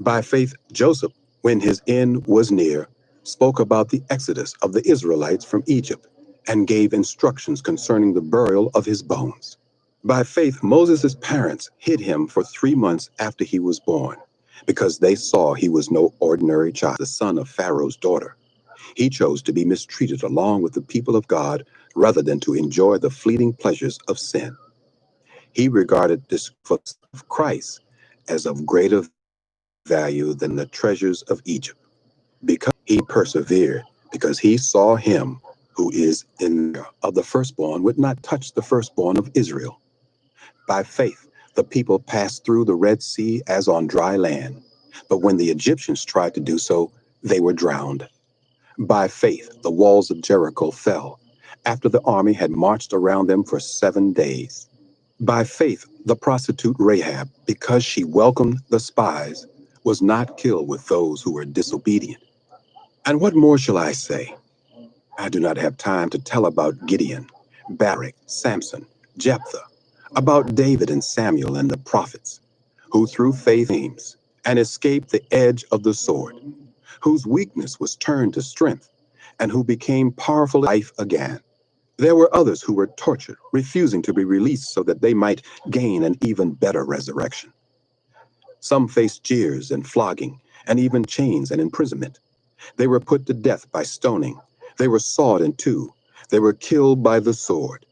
By faith, Joseph, when his end was near, spoke about the exodus of the Israelites from Egypt and gave instructions concerning the burial of his bones. By faith, Moses' parents hid him for 3 months after he was born, because they saw he was no ordinary child, the son of Pharaoh's daughter. He chose to be mistreated along with the people of God rather than to enjoy the fleeting pleasures of sin. He regarded this of Christ as of greater value than the treasures of Egypt, because he persevered, because he saw him who is in of the firstborn would not touch the firstborn of Israel. By faith, the people passed through the Red Sea as on dry land, but when the Egyptians tried to do so, they were drowned. By faith, the walls of Jericho fell, after the army had marched around them for 7 days. By faith, the prostitute Rahab, because she welcomed the spies, was not killed with those who were disobedient. And what more shall I say? I do not have time to tell about Gideon, Barak, Samson, Jephthah, about David and Samuel and the prophets, who through faith aims and escaped the edge of the sword, whose weakness was turned to strength, and who became powerful in life again. There were others who were tortured, refusing to be released so that they might gain an even better resurrection. Some faced jeers and flogging, and even chains and imprisonment. They were put to death by stoning. They were sawed in two. They were killed by the sword.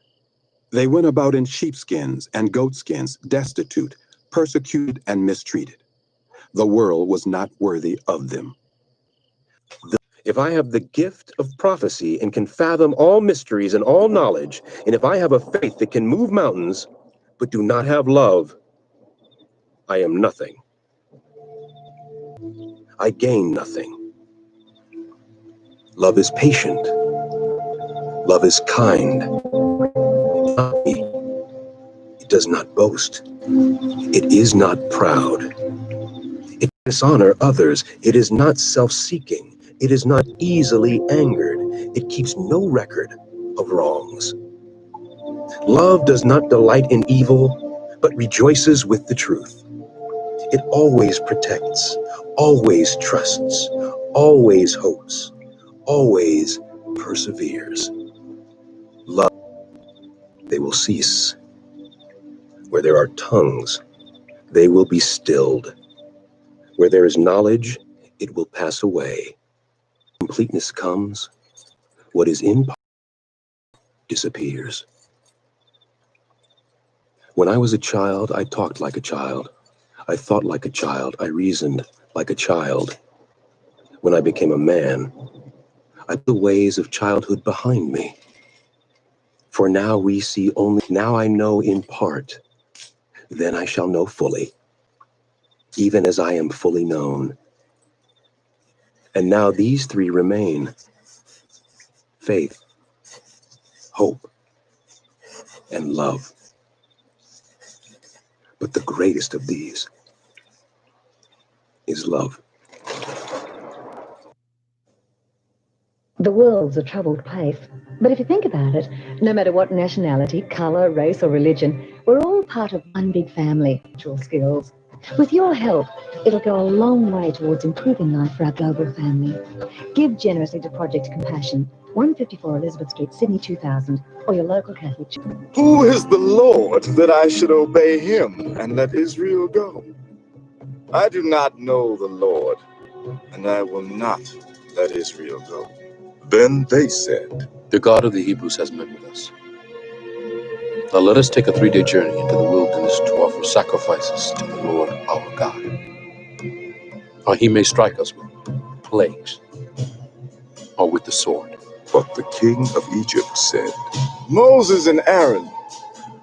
They went about in sheepskins and goatskins, destitute, persecuted, and mistreated. The world was not worthy of them. If I have the gift of prophecy and can fathom all mysteries and all knowledge, and if I have a faith that can move mountains, but do not have love, I am nothing. I gain nothing. Love is patient. Love is kind. It does not boast. It is not proud. It dishonor others. It is not self-seeking. It is not easily angered. It keeps no record of wrongs. Love does not delight in evil, but rejoices with the truth. It always protects, always trusts, always hopes, always perseveres. Love, they will cease. Where there are tongues, they will be stilled. Where there is knowledge, it will pass away. Completeness comes, what is in part disappears. When I was a child, I talked like a child. I thought like a child. I reasoned like a child. When I became a man, I put the ways of childhood behind me. For now we see only, now I know in part, then I shall know fully, even as I am fully known. And now these three remain: faith, hope, and love. But the greatest of these is love. The world's a troubled place, but if you think about it, no matter what nationality, colour, race or religion, we're all part of one big family. Natural skills. With your help, it'll go a long way towards improving life for our global family. Give generously to Project Compassion, 154 Elizabeth Street, Sydney 2000, or your local Catholic church. Who is the Lord that I should obey him and let Israel go? I do not know the Lord, and I will not let Israel go. Then they said, The God of the Hebrews has met with us. Now let us take a 3-day journey into the wilderness to offer sacrifices to the Lord our God. Or he may strike us with plagues or with the sword. But the king of Egypt said, Moses and Aaron,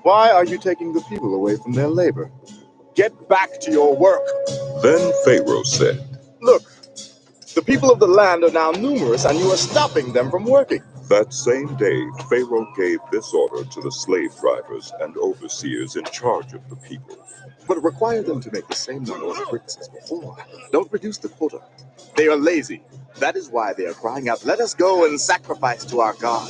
why are you taking the people away from their labor? Get back to your work. Then Pharaoh said, Look, the people of the land are now numerous, and you are stopping them from working. That same day, Pharaoh gave this order to the slave drivers and overseers in charge of the people. But require them to make the same number of bricks as before. Don't reduce the quota. They are lazy. That is why they are crying out, let us go and sacrifice to our God.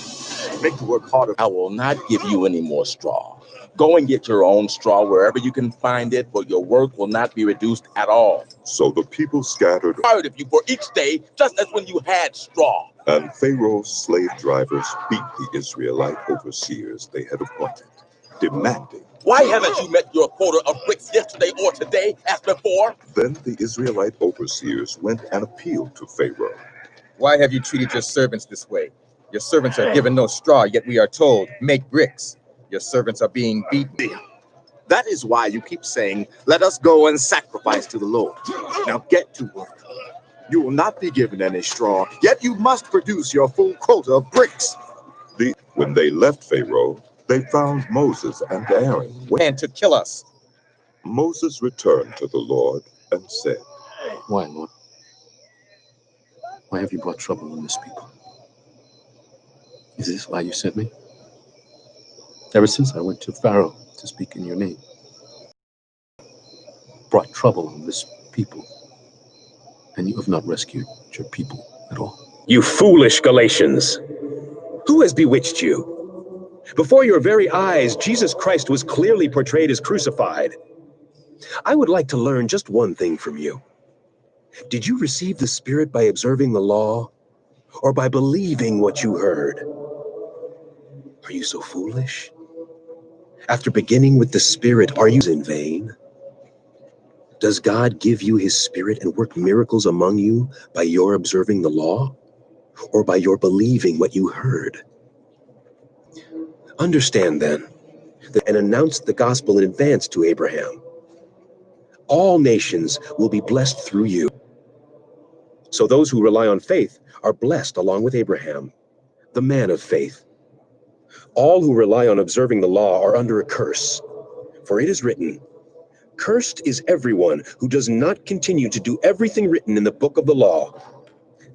Make the work harder. I will not give you any more straw. Go and get your own straw wherever you can find it, but your work will not be reduced at all. So the people scattered Tired of you for each day, just as when you had straw. And Pharaoh's slave drivers beat the Israelite overseers they had appointed, demanding, Why haven't you met your quota of bricks yesterday or today as before? Then the Israelite overseers went and appealed to Pharaoh. Why have you treated your servants this way? Your servants are given no straw, yet we are told, make bricks. Your servants are being beaten. That is why you keep saying, let us go and sacrifice to the Lord. Now get to work. You will not be given any straw, yet you must produce your full quota of bricks. When they left Pharaoh, they found Moses and Aaron. And to kill us. Moses returned to the Lord and said, Why, Lord? Why have you brought trouble on this people? Is this why you sent me? Ever since I went to Pharaoh to speak in your name, brought trouble on this people, and you have not rescued your people at all. You foolish Galatians! Who has bewitched you? Before your very eyes, Jesus Christ was clearly portrayed as crucified. I would like to learn just one thing from you. Did you receive the Spirit by observing the law, or by believing what you heard? Are you so foolish? After beginning with the Spirit, are you in vain? Does God give you his Spirit and work miracles among you by your observing the law, or by your believing what you heard? Understand then, and announce the gospel in advance to Abraham. All nations will be blessed through you. So those who rely on faith are blessed along with Abraham, the man of faith. All who rely on observing the law are under a curse, for it is written, "Cursed is everyone who does not continue to do everything written in the book of the law."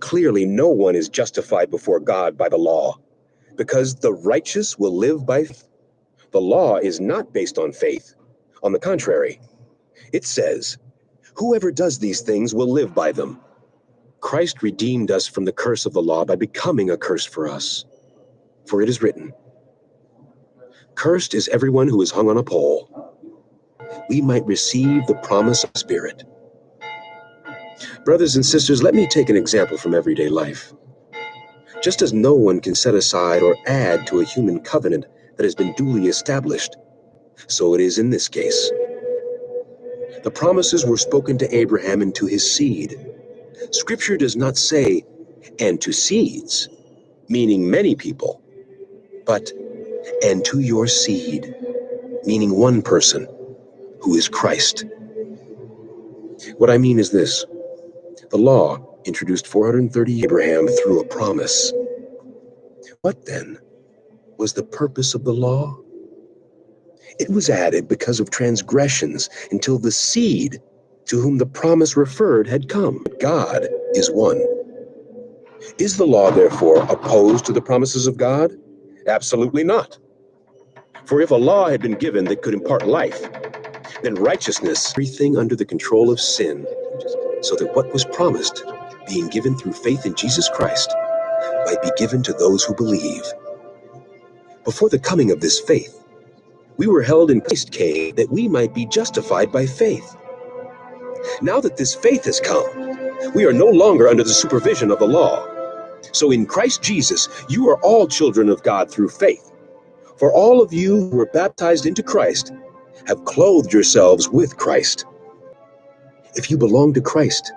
Clearly, no one is justified before God by the law, because the righteous will live by faith. The law is not based on faith. On the contrary, it says, "Whoever does these things will live by them." Christ redeemed us from the curse of the law by becoming a curse for us. For it is written, "Cursed is everyone who is hung on a pole." We might receive the promise of the Spirit. Brothers and sisters, let me take an example from everyday life. Just as no one can set aside or add to a human covenant that has been duly established, so it is in this case. The promises were spoken to Abraham and to his seed. Scripture does not say, "and to seeds," meaning many people, but "and to your seed," meaning one person, who is Christ. What I mean is this. The law introduced 430 Abraham through a promise. What then was the purpose of the law? It was added because of transgressions until the seed to whom the promise referred had come. God is one. Is the law, therefore, opposed to the promises of God? Absolutely not. For if a law had been given that could impart life, then righteousness, everything under the control of sin, so that what was promised, being given through faith in Jesus Christ, might be given to those who believe. Before the coming of this faith, we were held in Christ came that we might be justified by faith. Now that this faith has come, we are no longer under the supervision of the law. So in Christ Jesus, you are all children of God through faith. For all of you who were baptized into Christ have clothed yourselves with Christ. If you belong to Christ,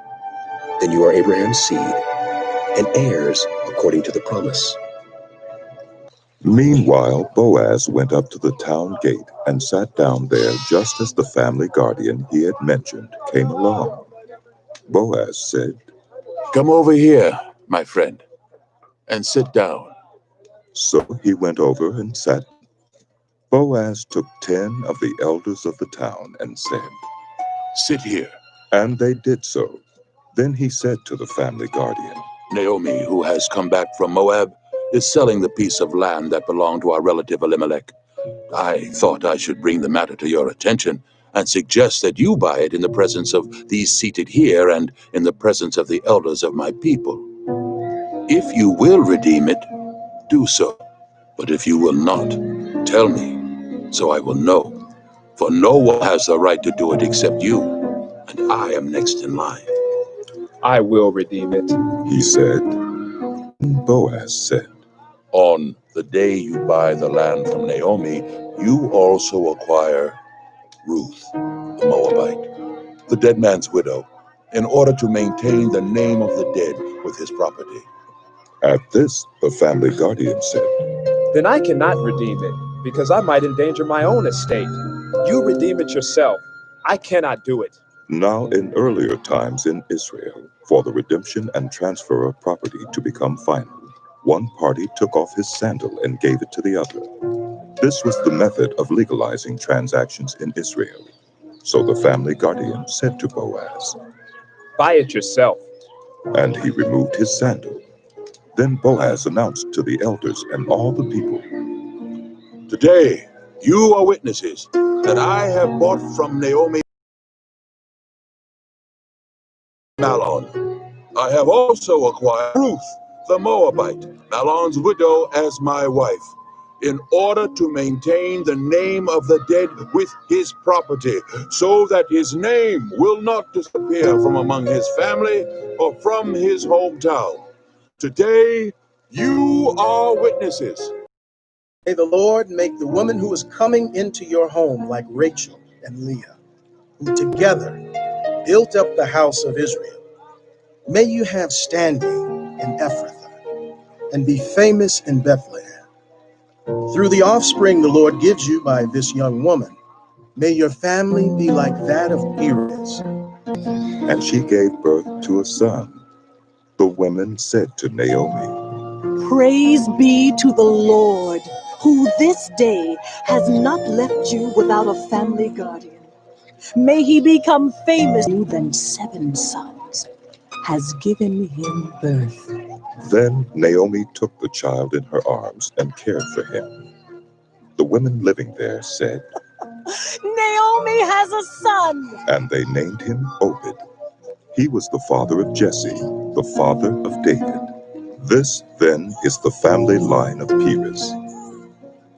then you are Abraham's seed and heirs according to the promise. Meanwhile, Boaz went up to the town gate and sat down there just as the family guardian he had mentioned came along. Boaz said, "Come over here, my friend, and sit down." So he went over and sat. Boaz took 10 of the elders of the town and said, "Sit here." And they did so. Then he said to the family guardian, "Naomi, who has come back from Moab, is selling the piece of land that belonged to our relative Elimelech. I thought I should bring the matter to your attention and suggest that you buy it in the presence of these seated here and in the presence of the elders of my people. If you will redeem it, do so. But if you will not, tell me, so I will know. For no one has the right to do it except you, and I am next in line." "I will redeem it," he said. Boaz said, "On the day you buy the land from Naomi, you also acquire Ruth, the Moabite, the dead man's widow, in order to maintain the name of the dead with his property." At this, the family guardian said, "Then I cannot redeem it, because I might endanger my own estate. You redeem it yourself. I cannot do it." Now in earlier times in Israel, for the redemption and transfer of property to become final, one party took off his sandal and gave it to the other. This was the method of legalizing transactions in Israel. So the family guardian said to Boaz, "Buy it yourself." And he removed his sandal. Then Boaz announced to the elders and all the people, "Today you are witnesses that I have bought from Naomi Mahlon. I have also acquired Ruth, the Moabite, Mahlon's widow, as my wife, in order to maintain the name of the dead with his property, so that his name will not disappear from among his family or from his hometown. Today you are witnesses." May the Lord make the woman who is coming into your home like Rachel and Leah, who together built up the house of Israel. May you have standing in Ephrathah and be famous in Bethlehem. Through the offspring the Lord gives you by this young woman, may your family be like that of Perez. And she gave birth to a son. The women said to Naomi, Praise be to the Lord, who this day has not left you without a family guardian. May he become famous than 7 sons has given him birth. Then Naomi took the child in her arms and cared for him. The women living there said, Naomi has a son. and they named him Obed. He was the father of Jesse, the father of David. This, then, is the family line of Perez.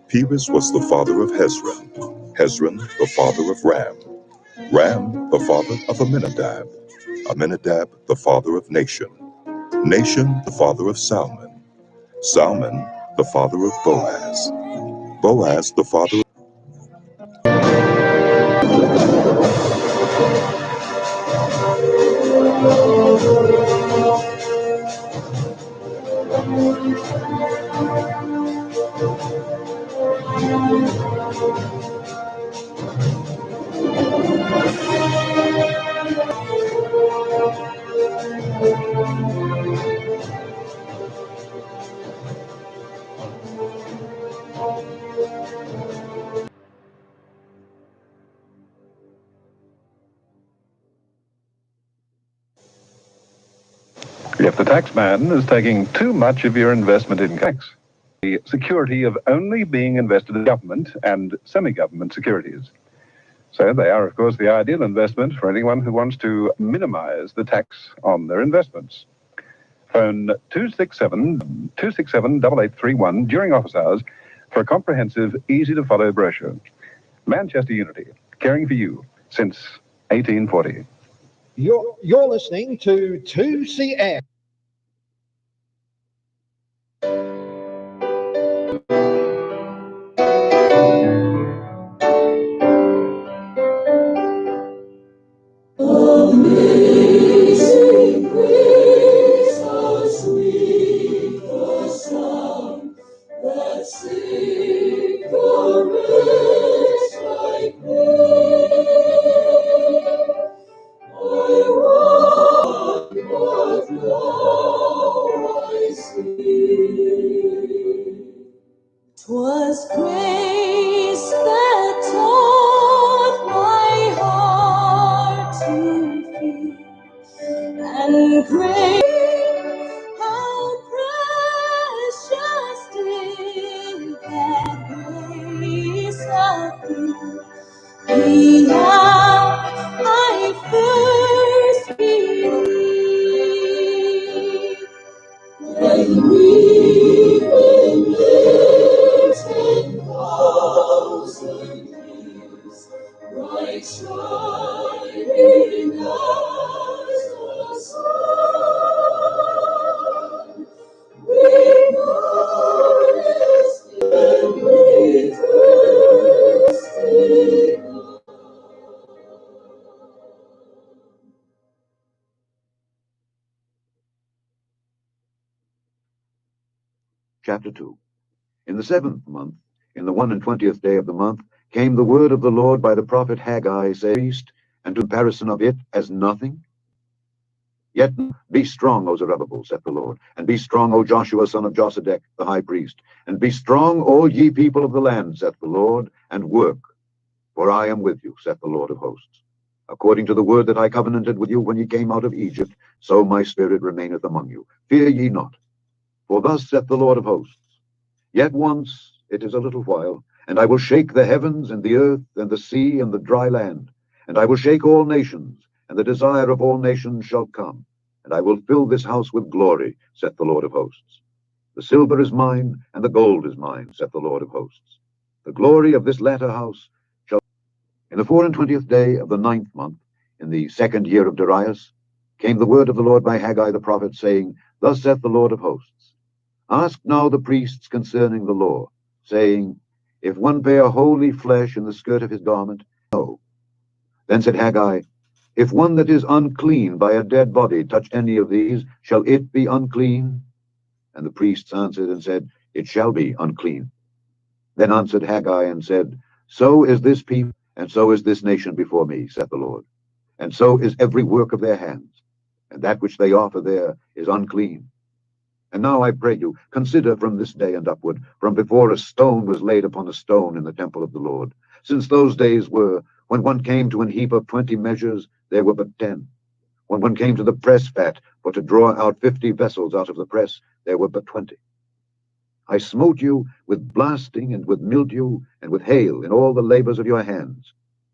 Perez was the father of Hezron, Hezron the father of Ram, Ram the father of Amminadab, Amminadab the father of Nahshon, Nahshon the father of Salmon, Salmon the father of Boaz, Boaz the father of If the taxman is taking too much of your investment in tax, the security of only being invested in government and semi-government securities. So they are, of course, the ideal investment for anyone who wants to minimize the tax on their investments. Phone 267-8831 during office hours for a comprehensive, easy-to-follow brochure. Manchester Unity, caring for you since 1840. You're listening to 2CF. Amazing grace, how sweet the sound that saved a wretch like me. I was, but now I see. 'Twas grace that taught my heart to feel, and grace, how precious did that grace appear. The hour I first believed, when weeping lips 10,000 years, bright shining as the sun, regardless every thirsting. Chapter 2. In the 7th month, in the 21st day of the month, came the word of the Lord by the prophet Haggai, saying, and to comparison of it as nothing? Yet be strong, O Zerubbabel, saith the Lord, and be strong, O Joshua, son of Josedech, the high priest, and be strong, all ye people of the land, saith the Lord, and work, for I am with you, saith the Lord of hosts. According to the word that I covenanted with you when ye came out of Egypt, so my spirit remaineth among you. Fear ye not. For thus saith the Lord of hosts, yet once, it is a little while, and I will shake the heavens and the earth and the sea and the dry land, and I will shake all nations, and the desire of all nations shall come, and I will fill this house with glory, saith the Lord of hosts. The silver is mine, and the gold is mine, saith the Lord of hosts. The glory of this latter house shall. In the 24th day of the 9th month, in the 2nd year of Darius, came the word of the Lord by Haggai the prophet, saying, Thus saith the Lord of hosts, Ask now the priests concerning the law, saying, If one bear holy flesh in the skirt of his garment, no. Then said Haggai, If one that is unclean by a dead body touch any of these, shall it be unclean? And the priests answered and said, It shall be unclean. Then answered Haggai and said, So is this people, and so is this nation before me, saith the Lord. And so is every work of their hands, and that which they offer there is unclean. And now I pray you, consider from this day and upward, from before a stone was laid upon a stone in the temple of the Lord, since those days were, when one came to an heap of 20 measures, there were but 10. When one came to the press fat, for to draw out 50 vessels out of the press, there were but 20. I smote you with blasting and with mildew and with hail in all the labors of your hands.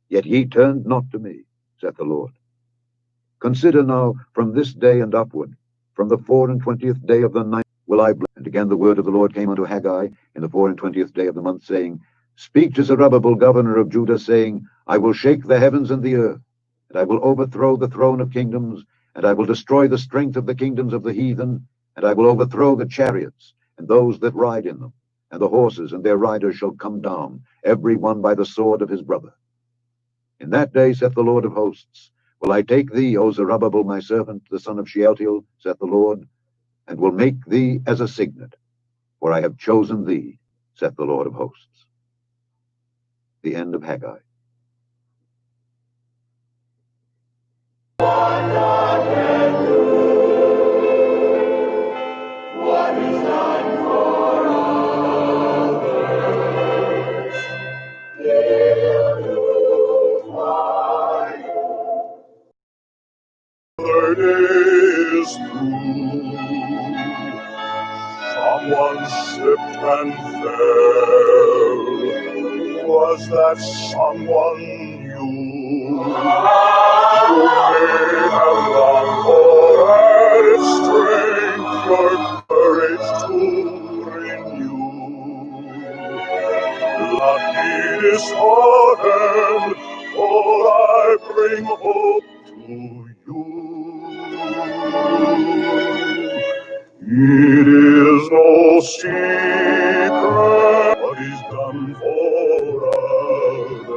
Yet ye turned not to me, saith the Lord. Consider now from this day and upward, from the 24th day of the 9th will I bless. And again the word of the Lord came unto Haggai in the 24th day of the month, saying, Speak to Zerubbabel, governor of Judah, saying, I will shake the heavens and the earth, and I will overthrow the throne of kingdoms, and I will destroy the strength of the kingdoms of the heathen, and I will overthrow the chariots, and those that ride in them, and the horses and their riders shall come down, every one by the sword of his brother. In that day, saith the Lord of hosts, will I take thee, O Zerubbabel, my servant, the son of Shealtiel, saith the Lord, and will make thee as a signet, for I have chosen thee, saith the Lord of hosts. The end of Haggai. What is done for others, he'll do for you. The day is through. Someone slipped and fell. Was that someone you? You may have gone for added strength, your courage to renew. Not be disheartened, for I bring hope to you. It is no secret what is done for others,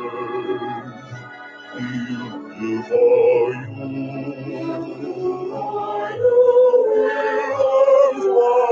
he'll do for you.